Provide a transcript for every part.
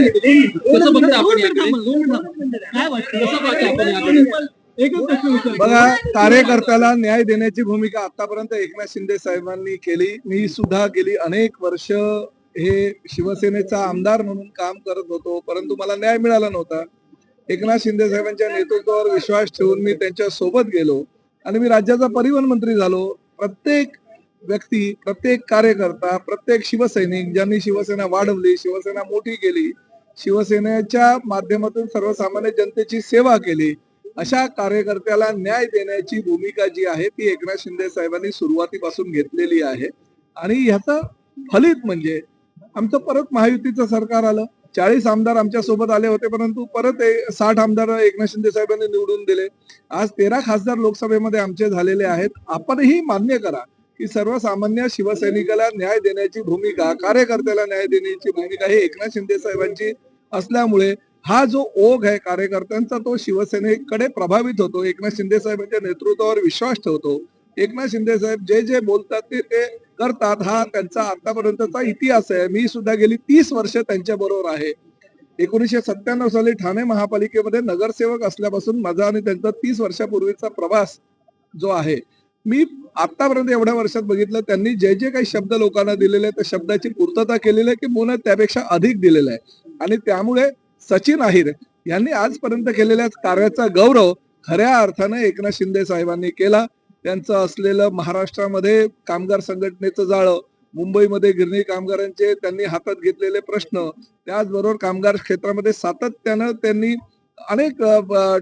कसं बघता आपण याकडे? काय वाटतं कसं पाहता आपण याकडे? बघा, कार्यकर्त्याला न्याय देण्याची भूमिका आतापर्यंत एकनाथ शिंदे साहेबांनी केली. मी सुद्धा गेली अनेक वर्ष हे शिवसेनेचा आमदार म्हणून काम करत होतो, परंतु मला न्याय मिळाला नव्हता. एकनाथ शिंदे साहेबांच्या नेतृत्वावर विश्वास ठेवून मी त्यांच्या सोबत गेलो आणि मी राज्याचा परिवहन मंत्री झालो. प्रत्येक व्यक्ती, प्रत्येक कार्यकर्ता, प्रत्येक शिवसैनिक ज्यांनी शिवसेना वाढवली, शिवसेना मोठी केली, शिवसेनेच्या माध्यमातून सर्वसामान्य जनतेची सेवा केली, अशा कार्यकर्त्याला न्याय देण्याची भूमिका जी आहे ती एकनाथ शिंदे साहेबांनी सुरुवातीपासून घेतलेली आहे. आणि ह्याचं फलित म्हणजे आमचं परत महायुतीचं सरकार आलं. 40 आमदार आमच्या सोबत आले होते, परंतु परत 60 आमदार एकनाथ शिंदे साहेबांनी निवडून दिले. आज 13 खासदार लोकसभेमध्ये आमचे झालेले आहेत. आपणही मान्य करा की सर्वसामान्य शिवसैनिकाला न्याय देण्याची भूमिका, कार्यकर्त्याला न्याय देण्याची भूमिका ही एकनाथ शिंदे साहेबांची असल्यामुळे हा जो ओघ आहे कार्यकर्त्यांचा तो शिवसेनेकडे प्रभावित होतो. एकनाथ शिंदे साहेबांच्या नेतृत्वावर विश्वास ठेवतो. एकनाथ शिंदे साहेब जे जे बोलतात ते करतात. हा त्यांचा आतापर्यंतचा इतिहास आहे. मी सुद्धा गेली 30 वर्ष त्यांच्या बरोबर आहे. 1997 साली ठाणे महापालिकेमध्ये नगरसेवक असल्यापासून माझा आणि त्यांचा 30 वर्षापूर्वीचा प्रवास जो आहे, मी आतापर्यंत एवढ्या वर्षात बघितलं त्यांनी जे जे काही शब्द लोकांना दिलेले त्या शब्दाची पूर्तता केलेली आहे की पुन्हा त्यापेक्षा अधिक दिलेलं आहे. आणि त्यामुळे सचिन अहिर यांनी आजपर्यंत केलेल्या कार्याचा गौरव खऱ्या अर्थाने एकनाथ शिंदे साहेबांनी केला. त्यांचं असलेलं महाराष्ट्रामध्ये कामगार संघटनेचं जाळं, मुंबईमध्ये गिरणी कामगारांचे त्यांनी हातात घेतलेले प्रश्न, त्याचबरोबर कामगार क्षेत्रामध्ये सातत्यानं त्यांनी अनेक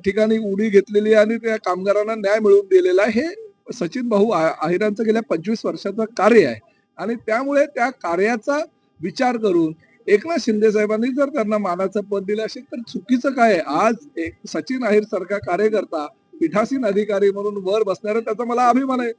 ठिकाणी उडी घेतलेली आणि त्या कामगारांना न्याय मिळवून दिलेला आहे. हे सचिन भाऊ अहिरांचं गेल्या 25 वर्षाचं कार्य आहे. आणि त्यामुळे त्या कार्याचा विचार करून एकनाथ शिंदे साहेबांनी जर त्यांना मानाचं पद दिलं असेल तर चुकीचं काय आहे? आज एक सचिन अहिर सारखा कार्यकर्ता पीठासीन अधिकारी म्हणून वर बसणार, त्याचा मला अभिमान आहे.